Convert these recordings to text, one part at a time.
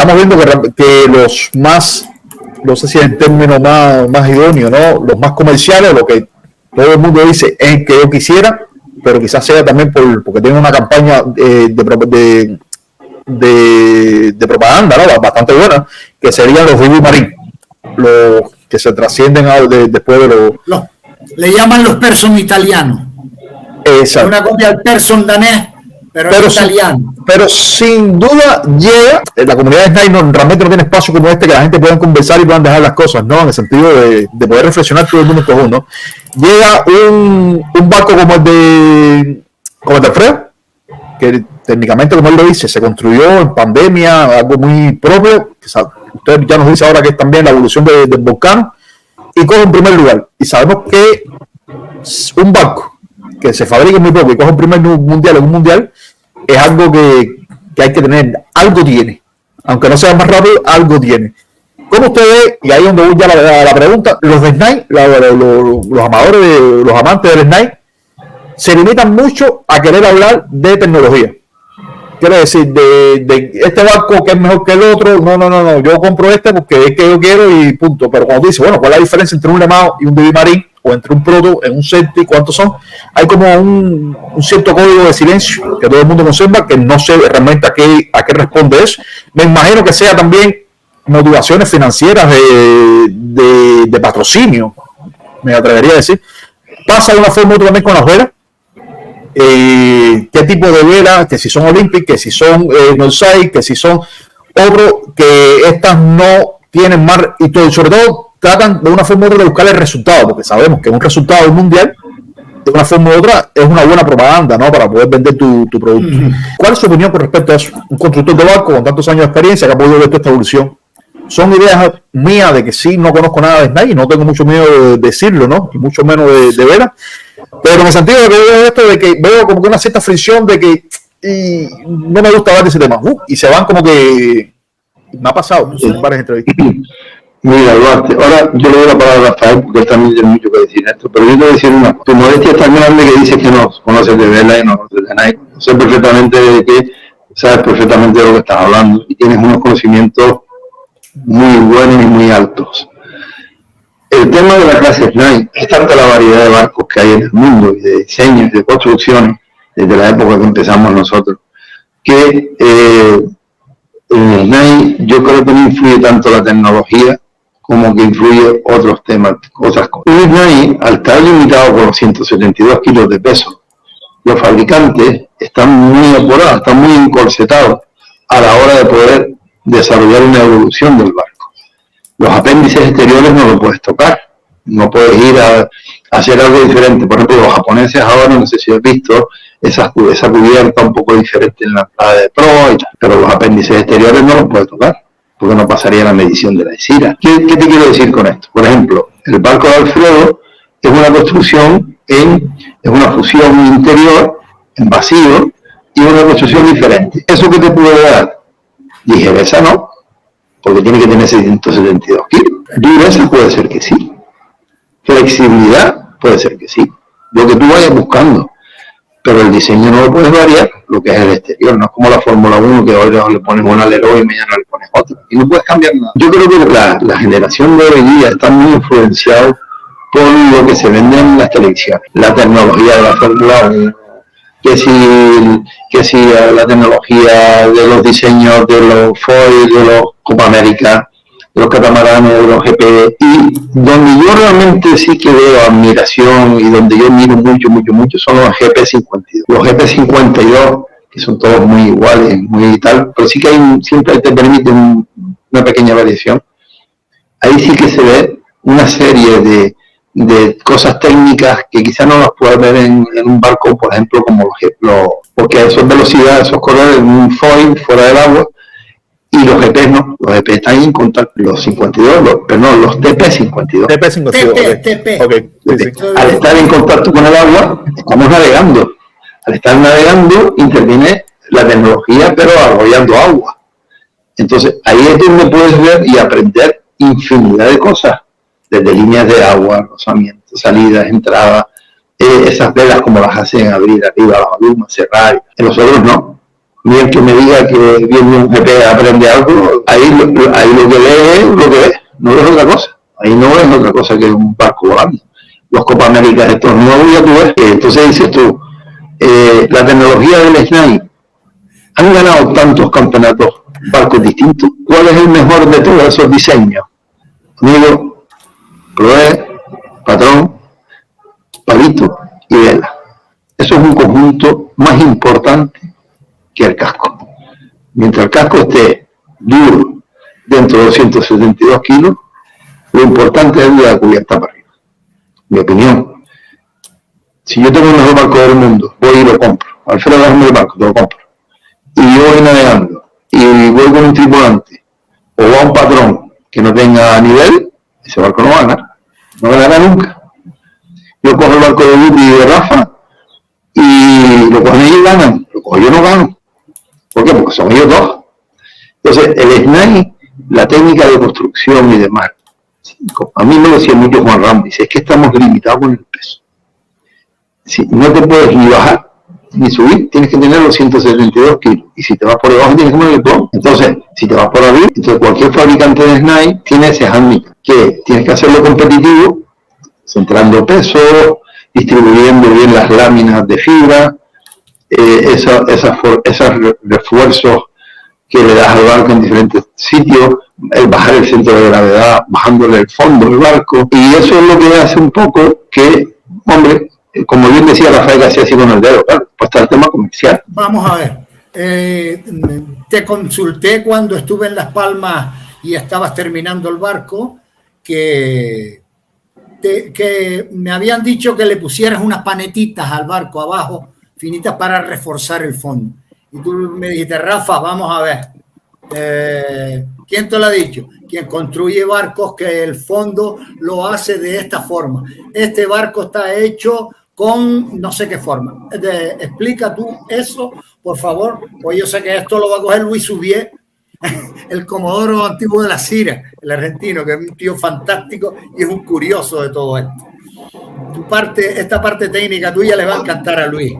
estamos viendo que los más, no sé si es el término más idóneo, ¿no? Los más comerciales, lo que todo el mundo dice es que yo quisiera, pero quizás sea también porque tiene una campaña de propaganda, ¿no? Bastante buena, que serían los BB Marine, los que se trascienden después de los... Le llaman los Person italianos. Exacto. Una copia del Person danés, pero italiano. Pero sin duda llega, la comunidad de Snipe realmente no tiene espacio como este que la gente pueda conversar y puedan dejar las cosas, ¿no? En el sentido de poder reflexionar todo el mundo en conjunto. Llega un barco como el de Alfredo, que técnicamente, como él lo dice, se construyó en pandemia, algo muy propio, que usted ya nos dice ahora que es también la evolución del volcán, y coge en primer lugar. Y sabemos que un barco que se fabrica muy poco y coge un primer mundial en un mundial, es algo que hay que tener, algo tiene, aunque no sea más rápido, algo tiene. ¿Cómo usted ve, y ahí es donde voy ya la pregunta, los de Snipe, los amadores, los amantes del Snipe, se limitan mucho a querer hablar de tecnología? Quiero decir, de este barco que es mejor que el otro, no, yo compro este porque es que yo quiero y punto. Pero cuando dice, bueno, ¿cuál es la diferencia entre un Lemao y un BB Marine? O entre un Proto en un Celtic, ¿cuántos son? Hay como un cierto código de silencio que todo el mundo conserva, que no sé realmente a qué responde eso. Me imagino que sea también motivaciones financieras de patrocinio, me atrevería a decir. Pasa de una forma u otra también con las velas. Qué tipo de velas, que si son Olympic, que si son Northside, que si son otros, que estas no tienen más, y todo, sobre todo tratan de una forma u otra de buscar el resultado, porque sabemos que un resultado del mundial de una forma u otra es una buena propaganda, ¿no? Para poder vender tu producto. ¿Cuál es su opinión con respecto a eso? Un constructor de barco con tantos años de experiencia que ha podido ver toda esta evolución. Son ideas mías de que sí, no conozco nada de Snipe y no tengo mucho miedo de decirlo, ¿no? Y mucho menos de veras. Pero en el sentido de que veo esto, de que veo como que una cierta fricción de que no me gusta hablar de ese tema. Y se van como que... Me ha pasado en varias entrevistas. Mira, Duarte, ahora yo le doy la palabra a Rafael porque él también tiene mucho que decir en esto, pero yo te voy a decir una, tu modestia es tan grande que dices que no conoces de vela y no conoces de Snipe. Sé perfectamente de que sabes perfectamente de lo que estás hablando y tienes unos conocimientos muy buenos y muy altos. El tema de la clase Snipe es tanta la variedad de barcos que hay en el mundo y de diseños y de construcciones desde la época que empezamos nosotros, que en Snipe yo creo que no influye tanto la tecnología como que influye otros temas, otras cosas. En Snipe, al estar limitado por los 172 kilos de peso, los fabricantes están muy apurados, están muy encorsetados a la hora de poder desarrollar una evolución del barco. Los apéndices exteriores no los puedes tocar, no puedes ir a hacer algo diferente. Por ejemplo, los japoneses ahora, no sé si has visto, esa cubierta un poco diferente en la entrada de proa y tal, pero los apéndices exteriores no los puedes tocar, porque no pasaría la medición de la ESIRA. ¿Qué te quiero decir con esto? Por ejemplo, el barco de Alfredo es una construcción es una fusión interior en vacío y una construcción diferente. ¿Eso qué te puede dar? Ligereza no, porque tiene que tener 672 kilos. Dureza puede ser que sí. Flexibilidad puede ser que sí. Lo que tú vayas buscando. Pero el diseño no lo puedes variar, lo que es el exterior. No es como la Fórmula 1 que hoy le pones un alero y mañana le pones otro. Y no puedes cambiar nada. Yo creo que la generación de hoy día está muy influenciada por lo que se vende en las televisiones. La tecnología de la Fórmula 1, que si la tecnología de los diseños de los foil, de los Copa América, de los catamaranes, de los GP, y donde yo realmente sí que veo admiración y donde yo miro mucho son los GP52. Los GP52, que son todos muy iguales, muy tal, pero sí que siempre te permite una pequeña variación. Ahí sí que se ve una serie de cosas técnicas que quizás no las puedes ver en un barco, por ejemplo, como porque eso es velocidad, esos colores en un foil fuera del agua, y los GP no, los GP están ahí en contacto, los 52, los TP52. TP52, okay. Sí. Al estar en contacto con el agua, estamos navegando. Al estar navegando, interviene la tecnología, pero arrollando agua. Entonces, ahí es donde puedes ver y aprender infinidad de cosas, desde líneas de agua, rozamientos, salidas, entradas, esas velas como las hacen abrir arriba, las alumas, cerrar. En los otros no. ni el que me diga que viendo un GP aprende algo, ahí lo que lee es lo que ve, no es otra cosa. Ahí no es otra cosa que un barco volando. Los Copa América estos nuevos ya tú ves. Entonces dices tú, la tecnología del SNAI, han ganado tantos campeonatos, barcos distintos. ¿Cuál es el mejor de todos esos diseños? Amigo, Proé, Patrón, Palito y Vela. Eso es un conjunto más importante que el casco. Mientras el casco esté duro dentro de 272 kilos, lo importante es la cubierta para arriba. Mi opinión. Si yo tengo el mejor barco del mundo, voy y lo compro. Alfredo, déjame el barco, te lo compro. Y yo voy navegando y voy con un tripulante o va un patrón que no tenga nivel, ese barco no va a ganar. No ganará nunca. Yo cojo el barco de Guti y de Rafa y lo cogen ellos y ganan. Lo cojo yo no gano. ¿Por qué? Porque son ellos dos. Entonces, el SNAI, la técnica de construcción y demás, a mí me lo decía mucho Juan Ramos, dice, es que estamos limitados con el peso. Si no te puedes ni bajar ni subir, tienes que tener los 172 kilos. Y si te vas por debajo, tienes que poner el todo. Entonces, si te vas por arriba, entonces cualquier fabricante de SNAI tiene ese handicap, que tienes que hacerlo competitivo, centrando peso, distribuyendo bien las láminas de fibra, esos refuerzos que le das al barco en diferentes sitios, el bajar el centro de gravedad, bajándole el fondo del barco, y eso es lo que hace un poco que, hombre, como bien decía Rafael, hacía así con el dedo, claro, pues está el tema comercial. Vamos a ver, te consulté cuando estuve en Las Palmas y estabas terminando el barco, que me habían dicho que le pusieras unas panetitas al barco abajo, finitas para reforzar el fondo. Y tú me dijiste, Rafa, vamos a ver, ¿quién te lo ha dicho? Quien construye barcos que el fondo lo hace de esta forma. Este barco está hecho con no sé qué forma. Explica tú eso, por favor, pues yo sé que esto lo va a coger Luis Subier, el comodoro antiguo de la Cira, el argentino, que es un tío fantástico y es un curioso de todo esto. Esta parte técnica tuya le va a encantar a Luis.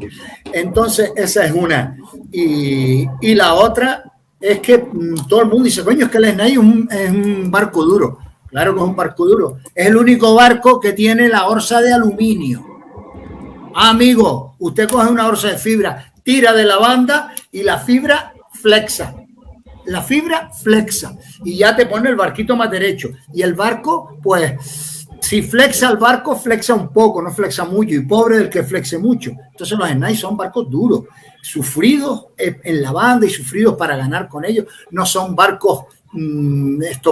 Entonces, esa es una. Y la otra es que todo el mundo dice, coño, es que el SNAI es un barco duro. Claro que es un barco duro. Es el único barco que tiene la orza de aluminio. Amigo, usted coge una orza de fibra, tira de la banda y la fibra flexa. La fibra flexa. Y ya te pone el barquito más derecho. Y el barco, pues... Si flexa el barco, flexa un poco, no flexa mucho, y pobre del que flexe mucho. Entonces los SNAI son barcos duros, sufridos en la banda y sufridos para ganar con ellos. No son barcos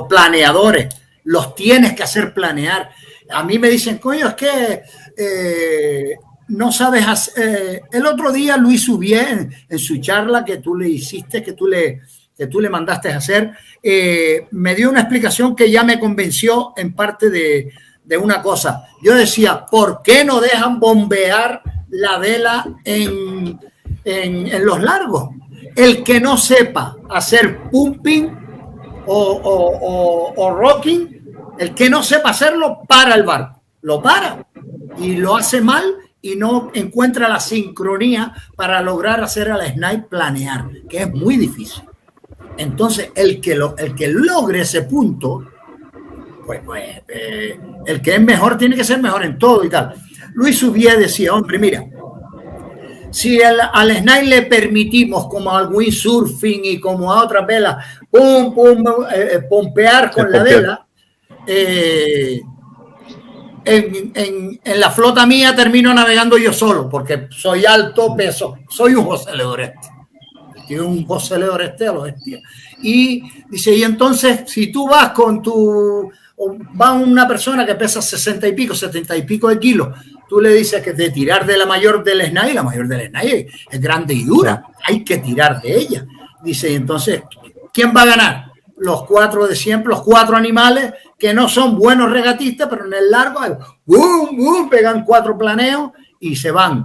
planeadores, los tienes que hacer planear. A mí me dicen, coño, es que no sabes hacer. El otro día Luis Subier, en su charla que tú le hiciste, que tú le mandaste a hacer, me dio una explicación que ya me convenció en parte de una cosa. Yo decía, ¿por qué no dejan bombear la vela en los largos? El que no sepa hacer pumping o rocking, el que no sepa hacerlo, para el barco. Lo para y lo hace mal y no encuentra la sincronía para lograr hacer al SNAI planear, que es muy difícil. Entonces, el que logre ese punto, pues el que es mejor tiene que ser mejor en todo y tal. Luis Subier decía, hombre, mira, si al SNAI le permitimos, como al windsurfing y como a otras velas, pompear con la vela, en la flota mía termino navegando yo solo, porque soy alto, peso, soy un José Ledoreste. Tiene un José Ledoreste a los espías. Y dice, y entonces, si tú vas va una persona que pesa 60 y pico, 70 y pico de kilos, tú le dices que de tirar de la mayor del SNAI, la mayor del SNAI es grande y dura, hay que tirar de ella. Dice, y entonces, ¿quién va a ganar? Los cuatro de siempre, los cuatro animales que no son buenos regatistas, pero en el largo ¡bum, bum! Pegan 4 planeos y se van.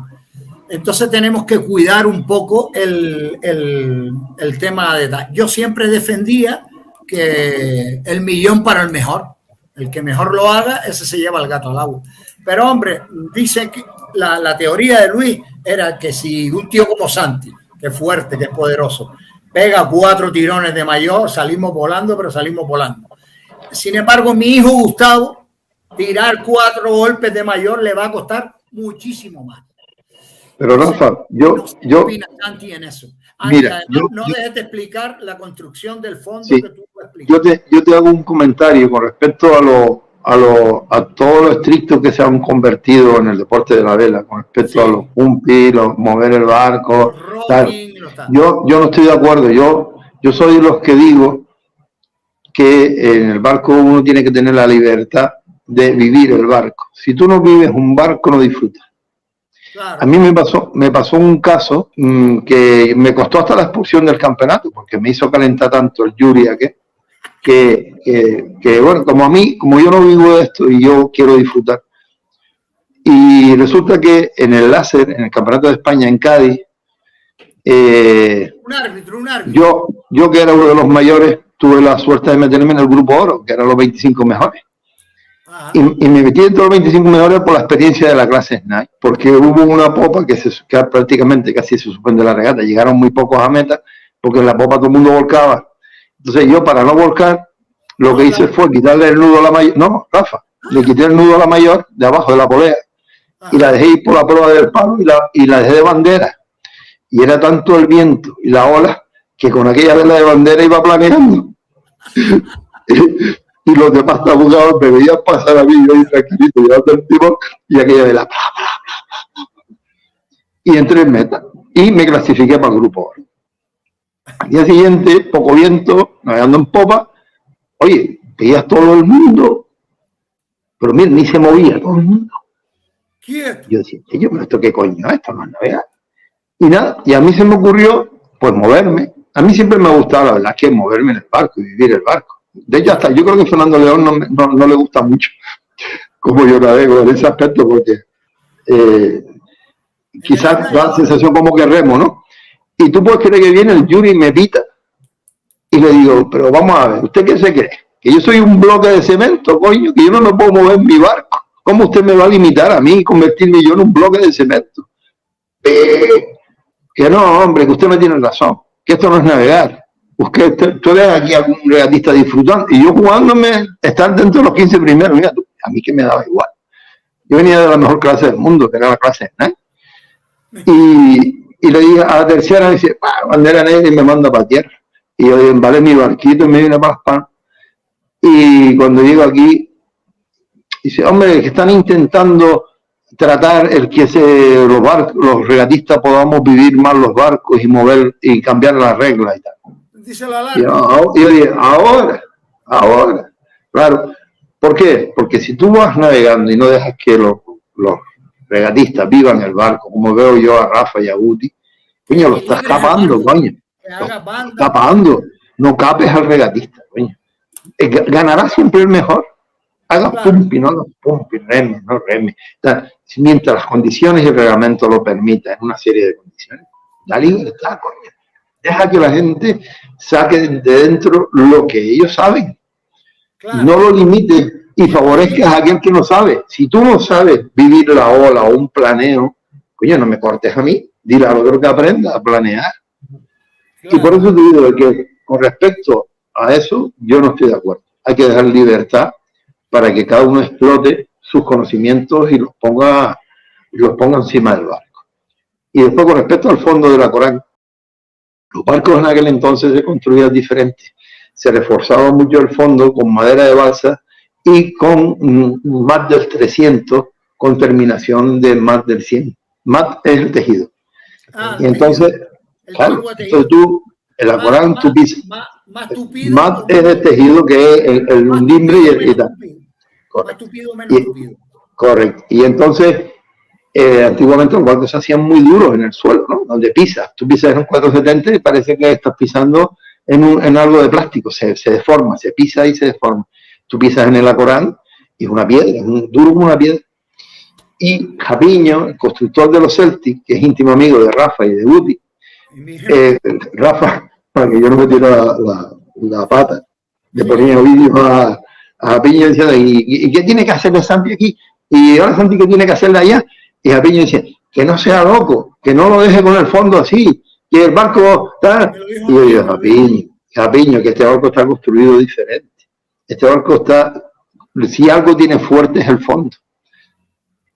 Entonces tenemos que cuidar un poco el tema de edad. Yo siempre defendía que el millón para el mejor. El que mejor lo haga, ese se lleva el gato al agua. Pero hombre, dice que la teoría de Luis era que si un tío como Santi, que es fuerte, que es poderoso. Pega 4 tirones de mayor, salimos volando, pero salimos volando. Sin embargo, mi hijo Gustavo, tirar 4 golpes de mayor le va a costar muchísimo más. Pero Rafa, yo Santi en eso. Mira, no dejes de explicar la construcción del fondo, sí, que tú explicas. Yo te hago un comentario con respecto a todo lo estricto que se han convertido en el deporte de la vela, con respecto a los pumpis, los mover el barco. Yo no estoy de acuerdo. Yo soy de los que digo que en el barco uno tiene que tener la libertad de vivir el barco. Si tú no vives un barco, no disfrutas. Claro. A mí me pasó un caso que me costó hasta la expulsión del campeonato, porque me hizo calentar tanto el Yuria que bueno, como yo no vivo esto y yo quiero disfrutar. Y resulta que en el láser, en el Campeonato de España en Cádiz, un árbitro. Yo que era uno de los mayores, tuve la suerte de meterme en el grupo oro, que eran los 25 mejores. Y me metí dentro de los 25 mejores por la experiencia de la clase Snipe, porque hubo una popa que prácticamente casi se suspende la regata, llegaron muy pocos a meta, porque en la popa todo el mundo volcaba. Entonces yo, para no volcar, lo que hice fue quitarle el nudo a la mayor, no, Rafa, le quité el nudo a la mayor de abajo de la polea, y la dejé ir por la prueba del palo y la dejé de bandera. Y era tanto el viento y la ola que con aquella vela de bandera iba planeando. Y los demás tabugados me veían pasar a mí, yo ahí tranquilito, llevando el timón, y aquella vela. Y entré en meta. Y me clasifiqué para el grupo oro. Al día siguiente, poco viento, navegando en popa. Oye, veías todo el mundo, pero mira, ni se movía todo el mundo. ¿Quieto? Yo decía, pero ¿esto qué coño es? Esto no es navegar. Y nada, y a mí se me ocurrió, pues moverme. A mí siempre me ha gustado, la verdad, que moverme en el barco y vivir el barco. De hecho, hasta yo creo que Fernando León no le gusta mucho como yo navego en ese aspecto, porque quizás da la sensación como que remo, ¿no? Y tú puedes creer que viene el Yuri y me pita. Y le digo, pero vamos a ver, ¿usted qué se cree? ¿Que yo soy un bloque de cemento, coño? ¿Que yo no me puedo mover en mi barco? ¿Cómo usted me va a limitar a mí y convertirme yo en un bloque de cemento? Que no, hombre, que usted no tiene razón, que esto no es navegar. Tú eres aquí algún regatista disfrutando y yo jugándome estar dentro de los 15 primeros. Mira, a mí que me daba igual. Yo venía de la mejor clase del mundo, que era la clase Snipe. Y le dije a la tercera, me dice, bandera negra, y me manda para tierra. Y yo embalé mi barquito y me vine para las Palmas. Y cuando llego aquí, dice, hombre, que están intentando tratar el que los regatistas podamos vivir más los barcos y mover y cambiar las reglas y tal. Dice la y yo dije, ahora. Claro. ¿Por qué? Porque si tú vas navegando y no dejas que los regatistas vivan el barco, como veo yo a Rafa y a Guti, coño, lo estás capando, coño. Capando. No capes al regatista, coño. Ganará siempre el mejor. Haga pumping, no haga pumping, reme, no reme. Mientras las condiciones y el reglamento lo permitan, en una serie de condiciones, da libertad, coño. Deja que la gente saque de dentro lo que ellos saben. Claro. No lo limites y favorezcas a aquel que no sabe. Si tú no sabes vivir la ola o un planeo, coño, no me cortes a mí. Dile al otro que aprenda a planear. Claro. Y por eso te digo que con respecto a eso, yo no estoy de acuerdo. Hay que dejar libertad para que cada uno explote sus conocimientos y los ponga encima del barco. Y después, con respecto al fondo de la Corán, los barcos en aquel entonces se construían diferentes. Se reforzaba mucho el fondo con madera de balsa y con más del 300 con terminación de más del 100. Mat es el tejido. Y entonces, claro, entonces tú, en la Corán, tú pisas. Mat es el tejido que es el undimbre y tal. Correcto. Y entonces, antiguamente los barcos se hacían muy duros en el suelo, ¿no? Donde pisas. Tú pisas en un 470 y parece que estás pisando en algo de plástico. Se deforma, se pisa y se deforma. Tú pisas en el Alcorán y es una piedra, es duro como una piedra. Y Japiño, el constructor de los Celtic, que es íntimo amigo de Rafa y de Guti, Rafa, para que yo no metiera la pata, le ponía vídeos a Japiño diciendo, ¿y qué tiene que hacerle Santi aquí? Y ahora Santi, ¿qué tiene que hacerle allá? Y Japiño dice, que no sea loco, que no lo deje con el fondo así, que el barco está... Y yo digo, Japiño, que este barco está construido diferente. Este barco está... Si algo tiene fuerte es el fondo.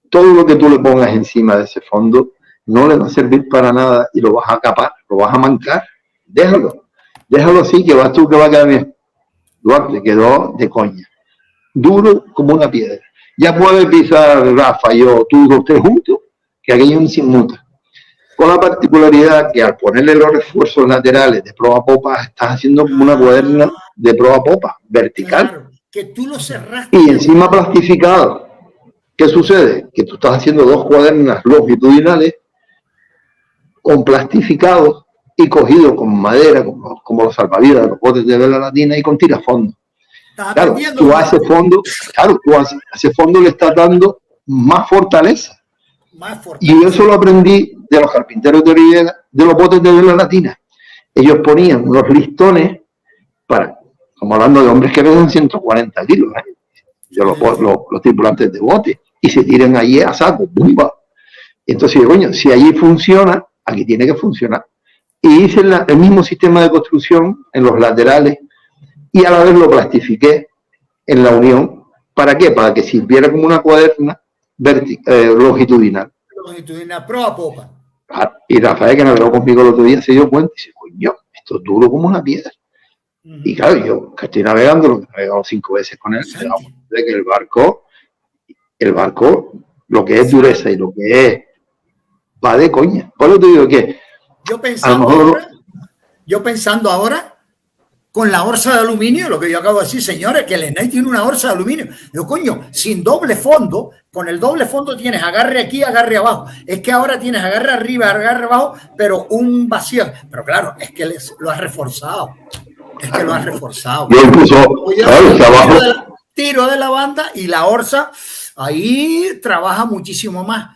Todo lo que tú le pongas encima de ese fondo no le va a servir para nada y lo vas a capar, lo vas a mancar. Déjalo así, que vas tú que va a quedar bien. Duarte quedó de coña. Duro como una piedra. Ya puede pisar Rafa, yo, tú, usted juntos, que aquello ni se inmuta. Con la particularidad que al ponerle los refuerzos laterales de proa a popa, estás haciendo como una cuaderna de proa a popa, vertical. Claro, que tú lo cerraste. Y encima plastificado. ¿Qué sucede? Que tú estás haciendo dos cuadernas longitudinales con plastificados y cogidos con madera, como los salvavidas de los botes de vela latina y con tirafondo. Claro, tú a ese fondo le estás dando más fortaleza. Y yo eso lo aprendí de los carpinteros de Orihuela, de los botes de vela latina. Ellos ponían unos listones para, como hablando de hombres que pesan 140 kilos, de los tripulantes de bote, y se tiran allí a saco, ¡bumba! Entonces, coño, si allí funciona, aquí tiene que funcionar. Y hice el mismo sistema de construcción en los laterales y a la vez lo plastifiqué en la unión. ¿Para qué? Para que sirviera como una cuaderna longitudinal. Longitudinal, proa a popa. Y Rafael, que navegó conmigo el otro día, se dio cuenta y dice, coño, esto es duro como una piedra. Y claro, yo que estoy navegando, lo que he navegado 5 veces con él, me he dado cuenta de que el barco, lo que es dureza y lo que es, va de coña. Por eso te digo que yo pensando ahora con la orza de aluminio, lo que yo acabo de decir, señores, que el Snake tiene una orza de aluminio. Yo, coño, sin doble fondo, con el doble fondo tienes agarre aquí, agarre abajo. Es que ahora tienes agarre arriba, agarre abajo, pero un vacío. Pero claro, es que lo has reforzado. Yo incluso, tiro de la banda y la orza ahí trabaja muchísimo más.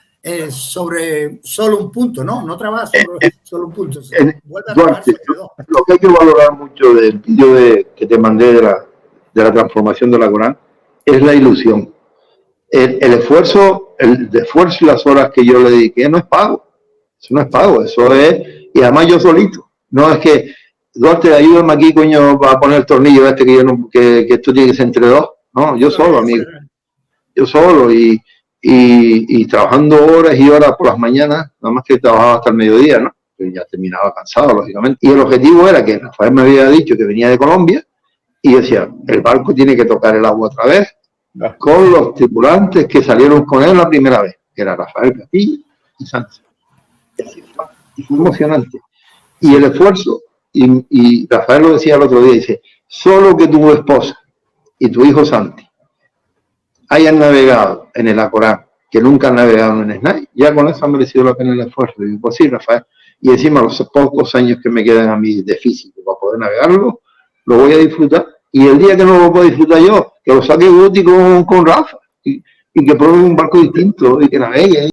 Sobre solo un punto, no trabaja sobre solo un punto. Duarte, lo que hay que valorar mucho del vídeo que te mandé de la transformación de la Corán es la ilusión. El esfuerzo y las horas que yo le dediqué no es pago. Eso no es pago, eso es, y además yo solito. No es que, Duarte, ayúdame aquí, coño, a poner el tornillo que esto tiene que ser entre dos. No, yo solo, amigo. Yo solo y trabajando horas y horas por las mañanas, nada más que trabajaba hasta el mediodía, ¿no? Pues ya terminaba cansado, lógicamente. Y el objetivo era que Rafael me había dicho que venía de Colombia y decía, el barco tiene que tocar el agua otra vez con los tripulantes que salieron con él la primera vez, que era Rafael Castillo y Sánchez. Y fue emocionante. Y el esfuerzo, y Rafael lo decía el otro día, dice, solo que tu esposa y tu hijo Santi hayan navegado en el Alcorán, que nunca han navegado en Snai, ya con eso ha merecido la pena el esfuerzo. Y digo, pues sí, Rafael, y encima los pocos años que me quedan a mí de físico para poder navegarlo, lo voy a disfrutar. Y el día que no lo puedo disfrutar yo, que lo saque Guti con Rafa, y que pruebe un barco distinto y que navegue.